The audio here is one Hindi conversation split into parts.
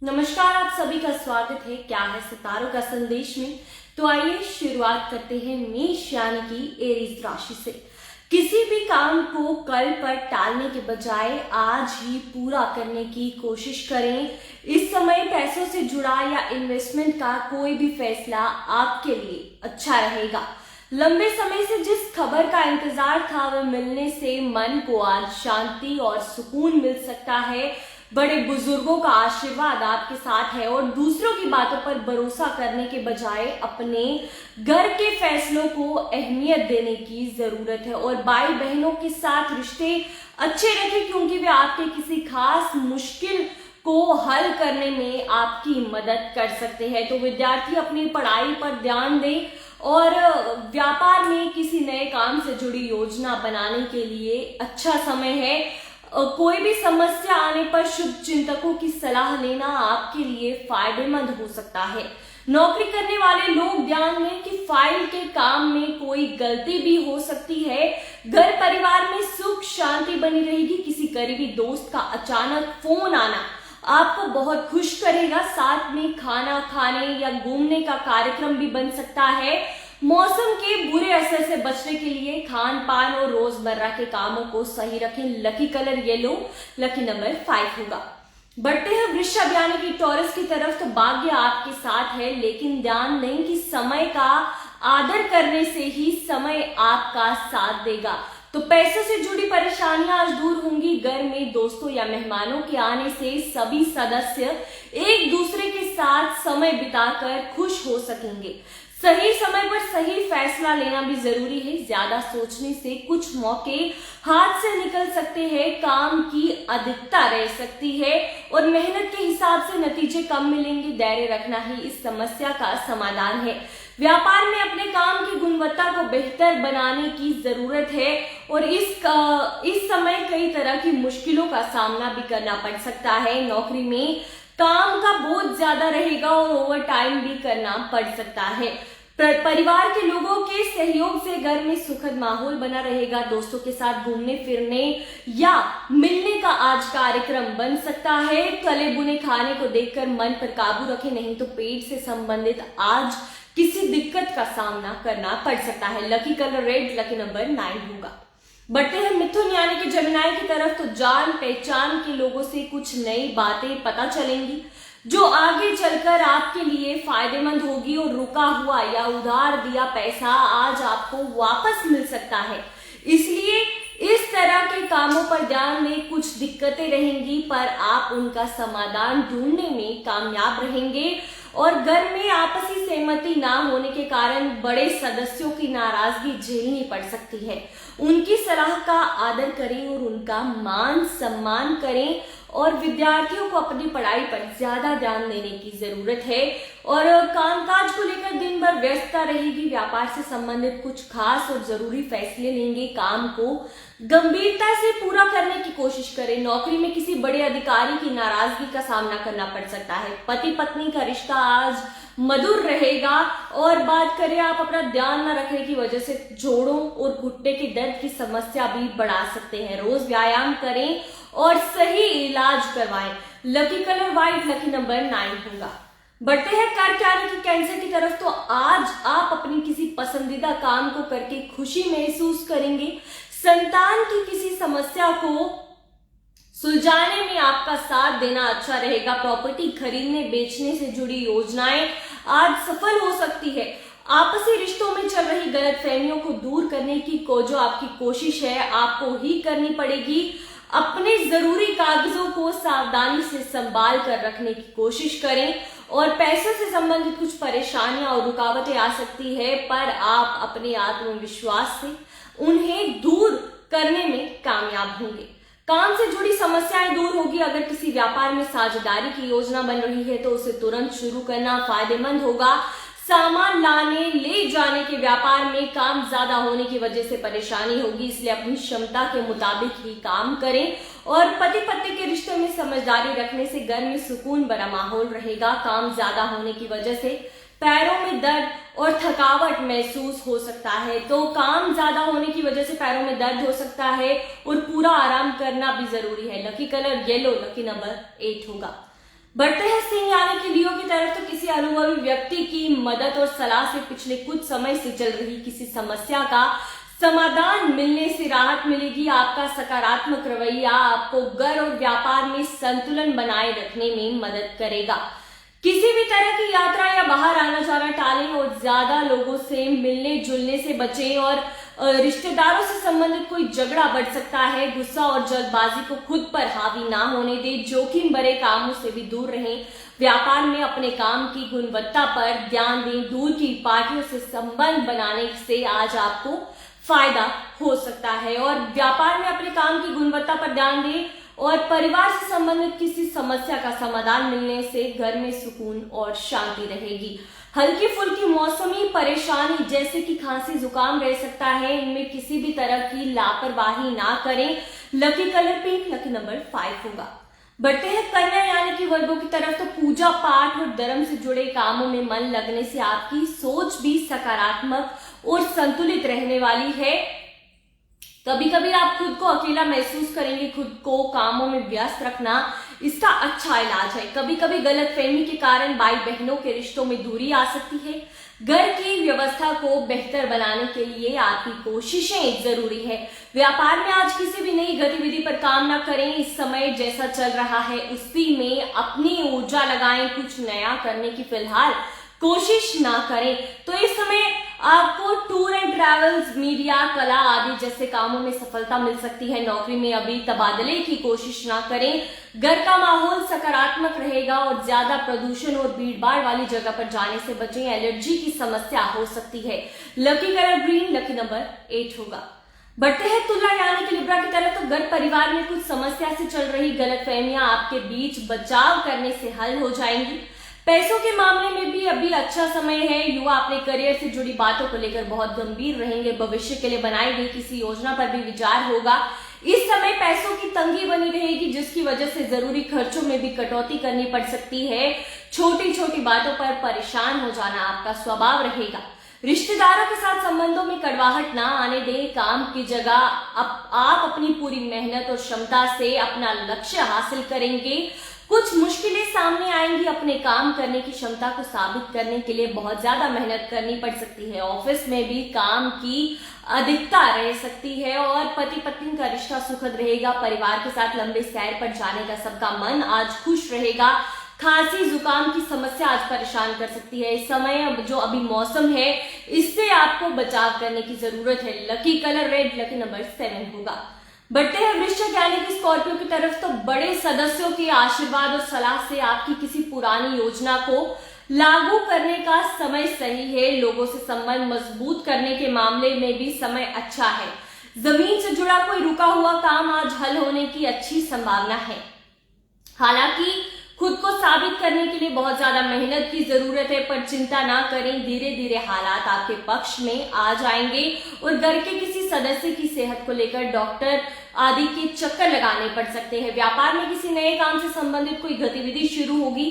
नमस्कार, आप सभी का स्वागत है। क्या है सितारों का संदेश में। तो आइए शुरुआत करते हैं मेष यानी कि एरीज राशि से। किसी भी काम को कल पर टालने के बजाय आज ही पूरा करने की कोशिश करें। इस समय पैसों से जुड़ा या इन्वेस्टमेंट का कोई भी फैसला आपके लिए अच्छा रहेगा। लंबे समय से जिस खबर का इंतजार था वह मिलने से मन को आज शांति और सुकून मिल सकता है। बड़े बुजुर्गों का आशीर्वाद आपके साथ है और दूसरों की बातों पर भरोसा करने के बजाय अपने घर के फैसलों को अहमियत देने की जरूरत है। और भाई बहनों के साथ रिश्ते अच्छे रखें क्योंकि वे आपके किसी खास मुश्किल को हल करने में आपकी मदद कर सकते हैं। तो विद्यार्थी अपनी पढ़ाई पर ध्यान दें और व्यापार में किसी नए काम से जुड़ी योजना बनाने के लिए अच्छा समय है। कोई भी समस्या आने पर शुभ चिंतकों की सलाह लेना आपके लिए फायदेमंद हो सकता है। नौकरी करने वाले लोग ध्यान दें कि फाइल के काम में कोई गलती भी हो सकती है। घर परिवार में सुख शांति बनी रहेगी। किसी करीबी दोस्त का अचानक फोन आना आपको बहुत खुश करेगा। साथ में खाना खाने या घूमने का कार्यक्रम भी बन सकता है। मौसम के बुरे असर से बचने के लिए खान पान और रोजमर्रा के कामों को सही रखें। Lucky colour yellow, lucky number 5 होगा। बढ़ते हैं वृषभ यानी कि टॉरस की तरफ। तो भाग्य आपके साथ है, लेकिन ध्यान दें कि समय का आदर करने से ही समय आपका साथ देगा। तो पैसे से जुड़ी परेशानियां आज दूर होंगी। घर में दोस्तों या मेहमानों के आने से सभी सदस्य एक दूसरे के साथ समय बिताकर खुश हो सकेंगे। सही समय पर सही फैसला लेना भी जरूरी है। ज्यादा सोचने से कुछ मौके हाथ से निकल सकते हैं। काम की अधिकता रह सकती है और मेहनत के हिसाब से नतीजे कम मिलेंगे। धैर्य रखना ही इस समस्या का समाधान है। व्यापार में अपने काम की गुणवत्ता को बेहतर बनाने की जरूरत है और इस समय कई तरह की मुश्किलों का सामना भी करना पड़ सकता है। नौकरी में काम का बोझ ज्यादा रहेगा और ओवर टाइम भी करना पड़ सकता है। परिवार के लोगों के सहयोग से घर में सुखद माहौल बना रहेगा। दोस्तों के साथ घूमने फिरने या मिलने का आज कार्यक्रम बन सकता है। तले बुने खाने को देखकर मन पर काबू रखें, नहीं तो पेट से संबंधित आज किसी दिक्कत का सामना करना पड़ सकता है। Lucky colour red, lucky number 9 होगा। बढ़ते हैं मिथुन यानी कि जमिनाई की तरफ। तो जान पहचान के लोगों से कुछ नई बातें पता चलेंगी जो आगे चलकर आपके लिए फायदेमंद होगी। और रुका हुआ या उधार दिया पैसा आज आपको वापस मिल सकता है, इसलिए इस तरह के कामों पर ध्यान दें। कुछ दिक्कतें रहेंगी पर आप उनका समाधान ढूंढने में कामयाब रहेंगे। और घर में आपसी सहमति ना होने के कारण बड़े सदस्यों की नाराजगी झेलनी पड़ सकती है। उनकी सलाह का आदर करें और उनका मान सम्मान करें। और विद्यार्थियों को अपनी पढ़ाई पर ज्यादा ध्यान देने की जरूरत है और कामकाज को लेकर दिन भर व्यस्तता रहेगी। व्यापार से संबंधित कुछ खास और जरूरी फैसले लेंगे। काम को गंभीरता से पूरा करने की कोशिश करें। नौकरी में किसी बड़े अधिकारी की नाराजगी का सामना करना पड़ सकता है। पति पत्नी का रिश्ता आज मधुर रहेगा। और बात करें आप अपना ध्यान न रखने की वजह से जोड़ों और घुटने के दर्द की समस्या भी बढ़ा सकते हैं। रोज व्यायाम करें और सही इलाज करवाएं। Lucky colour white, lucky number 9 होगा। बढ़ते हैं कर्क यानी कि कैंसर की तरफ। तो आज आप अपनी किसी पसंदीदा काम को करके खुशी महसूस करेंगे। संतान की किसी समस्या को सुलझाने में आपका साथ देना अच्छा रहेगा। प्रॉपर्टी खरीदने बेचने से जुड़ी योजनाएं आज सफल हो सकती है। आपसी रिश्तों में चल रही गलतफहमियों को दूर करने की जो आपकी कोशिश है आपको ही करनी पड़ेगी। अपने जरूरी कागजों को सावधानी से संभाल कर रखने की कोशिश करें। और पैसे से संबंधित कुछ परेशानियां और रुकावटें आ सकती है पर आप अपने आत्मविश्वास से उन्हें दूर करने में कामयाब होंगे। काम से जुड़ी समस्याएं दूर होगी। अगर किसी व्यापार में साझेदारी की योजना बन रही है तो उसे तुरंत शुरू करना फायदेमंद होगा। सामान लाने ले जाने के व्यापार में काम ज्यादा होने की वजह से परेशानी होगी, इसलिए अपनी क्षमता के मुताबिक ही काम करें। और पति पत्नी के रिश्ते में समझदारी रखने से घर में सुकून भरा माहौल रहेगा। काम ज्यादा होने की वजह से पैरों में दर्द और थकावट महसूस हो सकता है। तो काम ज्यादा होने की वजह से पैरों में दर्द हो सकता है और पूरा आराम करना भी जरूरी है। Lucky colour yellow, lucky number 8 होगा। बढ़ते हैं सिंह यानी कि लियो की तरफ। तो किसी अनुभवी व्यक्ति की मदद और सलाह से पिछले कुछ समय से चल रही किसी समस्या का समाधान मिलने से राहत मिलेगी। आपका सकारात्मक रवैया आपको घर और व्यापार में संतुलन बनाए रखने में मदद करेगा। किसी भी तरह की यात्रा या बाहर आना जाना टालें और ज्यादा लोगों से मिलने जुलने से बचें और रिश्तेदारों से संबंधित कोई झगड़ा बढ़ सकता है। गुस्सा और जल्दबाजी को खुद पर हावी ना होने दें। जोखिम भरे कामों से भी दूर रहें। व्यापार में अपने काम की गुणवत्ता पर ध्यान दें। दूर की पार्टियों से संबंध बनाने से आज आपको फायदा हो सकता है और व्यापार में अपने काम की गुणवत्ता पर ध्यान दें और परिवार से संबंधित किसी समस्या का समाधान मिलने से घर में सुकून और शांति रहेगी। हल्की फुल्की मौसमी परेशानी जैसे कि खांसी जुकाम रह सकता है, इनमें किसी भी तरह की लापरवाही ना करें। Lucky colour pink, lucky number 5 होगा। बढ़ते हैं कन्या यानी कि वर्गों की तरफ। तो पूजा पाठ और धर्म से जुड़े कामों में मन लगने से आपकी सोच भी सकारात्मक और संतुलित रहने वाली है। कभी कभी आप खुद को अकेला महसूस करेंगे। खुद को कामों में व्यस्त रखना इसका अच्छा इलाज है। कभी कभी गलतफहमी के कारण भाई बहनों के रिश्तों में दूरी आ सकती है। घर की व्यवस्था को बेहतर बनाने के लिए आपकी कोशिशें जरूरी है। व्यापार में आज किसी भी नई गतिविधि पर काम ना करें। इस समय जैसा चल रहा है उसी में अपनी ऊर्जा लगाएं। कुछ नया करने की फिलहाल कोशिश ना करें। तो इस समय आपको टूर एंड ट्रैवल्स, मीडिया, कला आदि जैसे कामों में सफलता मिल सकती है। नौकरी में अभी तबादले की कोशिश ना करें। घर का माहौल सकारात्मक रहेगा और ज्यादा प्रदूषण और भीड़ भाड़ वाली जगह पर जाने से बचें। एलर्जी की समस्या हो सकती है। Lucky colour green, lucky number 8 होगा। बढ़ते हैं तुला यानी कि लिब्रा की तरफ। तो घर परिवार में कुछ समस्या से चल रही गलतफहमियां आपके बीच बचाव करने से हल हो जाएंगी। पैसों के मामले में भी अभी अच्छा समय है। युवा अपने करियर से जुड़ी बातों को लेकर बहुत गंभीर रहेंगे। भविष्य के लिए बनाई गई किसी योजना पर भी विचार होगा। इस समय पैसों की तंगी बनी रहेगी जिसकी वजह से जरूरी खर्चों में भी कटौती करनी पड़ सकती है। छोटी छोटी बातों पर परेशान हो जाना आपका स्वभाव रहेगा। रिश्तेदारों के साथ संबंधों में कड़वाहट ना आने दें। काम की जगह आप अपनी पूरी मेहनत और क्षमता से अपना लक्ष्य हासिल करेंगे। कुछ मुश्किलें सामने आएंगी। अपने काम करने की क्षमता को साबित करने के लिए बहुत ज्यादा मेहनत करनी पड़ सकती है। ऑफिस में भी काम की अधिकता रह सकती है और पति पत्नी का रिश्ता सुखद रहेगा। परिवार के साथ लंबे सैर पर जाने का सबका मन आज खुश रहेगा। खांसी जुकाम की समस्या आज परेशान कर सकती है। इस समय जो अभी मौसम है इससे आपको बचाव करने की जरूरत है। Lucky colour red, lucky number 7 होगा। बढ़ते हैं वृश्चिक यानी कि स्कॉर्पियो की तरफ। तो बड़े सदस्यों के आशीर्वाद और सलाह से आपकी किसी पुरानी योजना को लागू करने का समय सही है। लोगों से संबंध मजबूत करने के मामले में भी समय अच्छा है। जमीन से जुड़ा कोई रुका हुआ काम आज हल होने की अच्छी संभावना है। हालांकि खुद को साबित करने के लिए बहुत ज्यादा मेहनत की जरूरत है, पर चिंता ना करें। धीरे धीरे हालात आपके पक्ष में आ जाएंगे और घर के किसी सदस्य की सेहत को लेकर डॉक्टर आदि के चक्कर लगाने पड़ सकते हैं। व्यापार में किसी नए काम से संबंधित कोई गतिविधि शुरू होगी।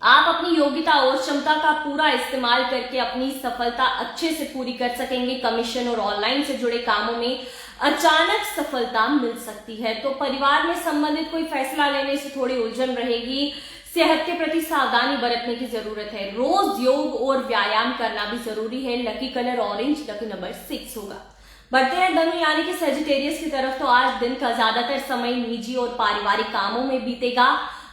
आप अपनी योग्यता और क्षमता का पूरा इस्तेमाल करके अपनी सफलता अच्छे से पूरी कर सकेंगे। कमीशन और ऑनलाइन से जुड़े कामों में अचानक सफलता मिल सकती है। तो परिवार में संबंधित कोई फैसला लेने से थोड़ी उलझन रहेगी। सेहत के प्रति सावधानी बरतने की जरूरत है। रोज योग और व्यायाम करना भी जरूरी है। Lucky colour orange, lucky number 6 होगा। बढ़ते हैं धनु यानी कि सेजिटेरियस की तरफ। तो आज दिन का ज्यादातर समय निजी और पारिवारिक कामों में बीतेगा।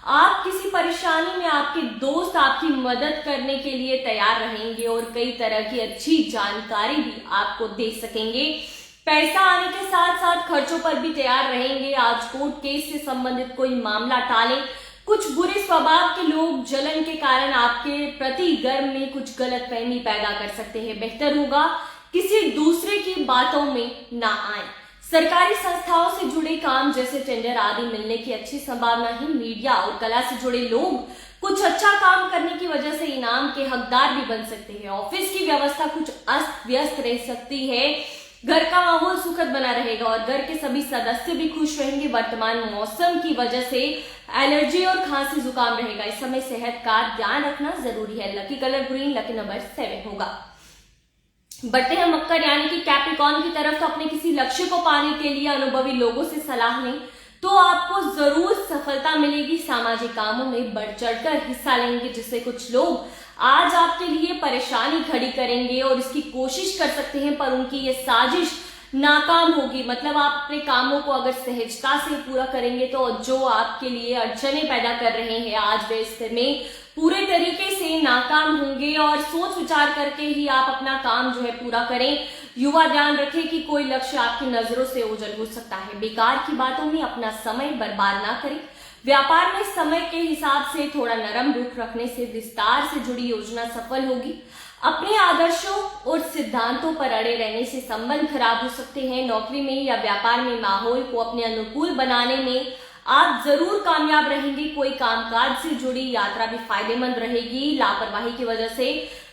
आप किसी परेशानी में आपके दोस्त आपकी मदद करने के लिए तैयार रहेंगे और कई तरह की अच्छी जानकारी भी आपको दे सकेंगे। पैसा आने के साथ साथ खर्चों पर भी तैयार रहेंगे। आज कोर्ट केस से संबंधित कोई मामला टालें। कुछ बुरे स्वभाव के लोग जलन के कारण आपके प्रति घर में कुछ गलतफहमी पैदा कर सकते हैं। बेहतर होगा किसी दूसरे की बातों में ना आए। सरकारी संस्थाओं से जुड़े काम जैसे टेंडर आदि मिलने की अच्छी संभावना है। मीडिया और कला से जुड़े लोग कुछ अच्छा काम करने की वजह से इनाम के हकदार भी बन सकते हैं। ऑफिस की व्यवस्था कुछ अस्त व्यस्त रह सकती है। घर का माहौल सुखद बना रहेगा और घर के सभी सदस्य भी खुश रहेंगे। वर्तमान मौसम की वजह से एलर्जी और खांसी जुकाम रहेगा। इस समय सेहत का ध्यान रखना जरूरी है। Lucky colour green, lucky number 7 होगा। बढ़ते हैं मकर यानी कि कैप्रिकॉर्न की तरफ। तो अपने किसी लक्ष्य को पाने के लिए अनुभवी लोगों से सलाह लें। तो आपको जरूर सफलता मिलेगी। सामाजिक कामों में बढ़ चढ़कर हिस्सा लेंगे, जिससे कुछ लोग आज आपके लिए परेशानी खड़ी करेंगे और इसकी कोशिश कर सकते हैं, पर उनकी ये साजिश नाकाम होगी। मतलब आप अपने कामों को अगर सहजता से पूरा करेंगे तो जो आपके लिए अड़चने पैदा कर रहे हैं आज वे स्थिर में पूरे तरीके से नाकाम होंगे और सोच विचार करके ही आप अपना काम जो है पूरा करें। युवा ध्यान रखें कि कोई लक्ष्य आपकी नजरों से ओझल हो सकता है। बेकार की बातों में अपना समय बर्बाद ना करें। व्यापार में समय के हिसाब से थोड़ा नरम रुख रखने से विस्तार से जुड़ी योजना सफल होगी। अपने आदर्शों और सिद्धांतों पर अड़े रहने से संबंध खराब हो सकते हैं। नौकरी में या व्यापार में माहौल को अपने अनुकूल बनाने में आप जरूर कामयाब रहेंगे। कोई कामकाज से जुड़ी यात्रा भी फायदेमंद रहेगी। लापरवाही की वजह से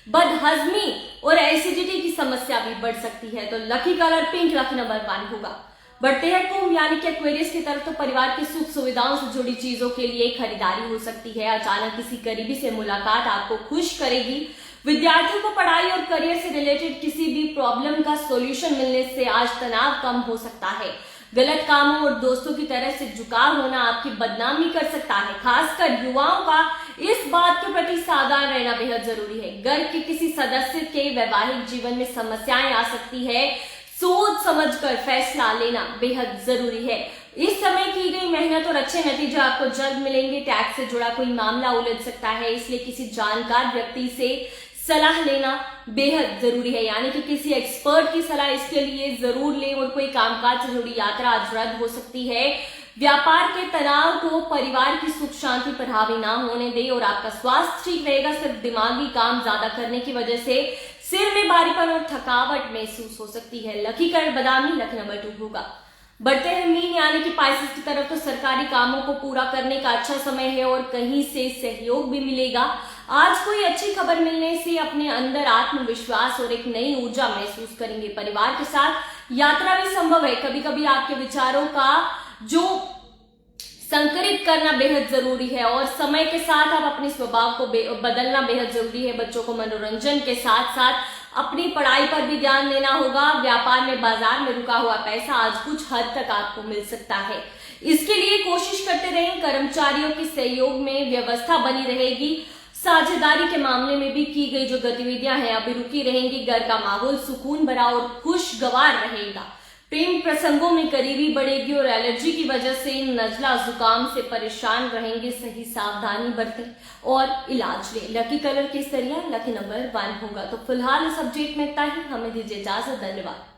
बदहजमी और एसिडिटी की समस्या भी बढ़ सकती है। तो lucky colour pink, lucky number 1 होगा। बढ़ते हैं कुंभ यानी कि एक्वेरियस की तरफ। तो परिवार की सुख सुविधाओं से जुड़ी चीजों के लिए खरीदारी हो सकती है। अचानक किसी करीबी से मुलाकात आपको खुश करेगी। विद्यार्थियों को पढ़ाई और करियर से रिलेटेड किसी भी प्रॉब्लम का सॉल्यूशन मिलने से आज तनाव कम हो सकता है। गलत कामों और दोस्तों की तरफ से झुकाव होना आपकी बदनामी कर सकता है। खासकर युवाओं का इस बात के प्रति सावधान रहना बेहद जरूरी है। घर के किसी सदस्य के वैवाहिक जीवन में समस्याएं आ सकती है। सोच समझकर फैसला लेना बेहद जरूरी है। इस समय की गई मेहनत और अच्छे नतीजे आपको जल्द मिलेंगे। टैक्स से जुड़ा कोई मामला उलझ सकता है, इसलिए किसी जानकार व्यक्ति से सलाह लेना बेहद जरूरी है। यानी कि किसी एक्सपर्ट की सलाह इसके लिए जरूर लें। और कोई कामकाज से जुड़ी यात्रा आज रद्द हो सकती है। व्यापार के तनाव को परिवार की सुख शांति पर हावी ना होने दें और आपका स्वास्थ्य ठीक रहेगा। सिर्फ दिमागी काम ज्यादा करने की वजह से सिर में भारीपन और थकावट महसूस हो सकती है। लकी कलर बादामी, लकी नंबर 2 होगा। बढ़ते हैं मीन यानी कि पाइसेस की तरफ। तो सरकारी कामों को पूरा करने का अच्छा समय है और कहीं से सहयोग भी मिलेगा। आज कोई अच्छी खबर मिलने से अपने अंदर आत्मविश्वास और एक नई ऊर्जा महसूस करेंगे। परिवार के साथ यात्रा भी संभव है। कभी कभी आपके विचारों का जो संकरित करना बेहद जरूरी है और समय के साथ आप अपने स्वभाव को बदलना बेहद जरूरी है। बच्चों को मनोरंजन के साथ साथ अपनी पढ़ाई पर भी ध्यान देना होगा। व्यापार में बाजार में रुका हुआ पैसा आज कुछ हद तक आपको मिल सकता है। इसके लिए कोशिश करते रहें। कर्मचारियों के सहयोग में व्यवस्था बनी रहेगी। साझेदारी के मामले में भी की गई जो गतिविधियां हैं अभी रुकी रहेंगी। घर का माहौल सुकून भरा और खुशगवार रहेगा। प्रेम प्रसंगों में करीबी बढ़ेगी और एलर्जी की वजह से नजला जुकाम से परेशान रहेंगे। सही सावधानी बरतें और इलाज लें। लकी कलर केसरिया, लकी नंबर 1 होगा। तो फिलहाल इस अपडेट में इतना ही। हमें दीजिए इजाजत। धन्यवाद।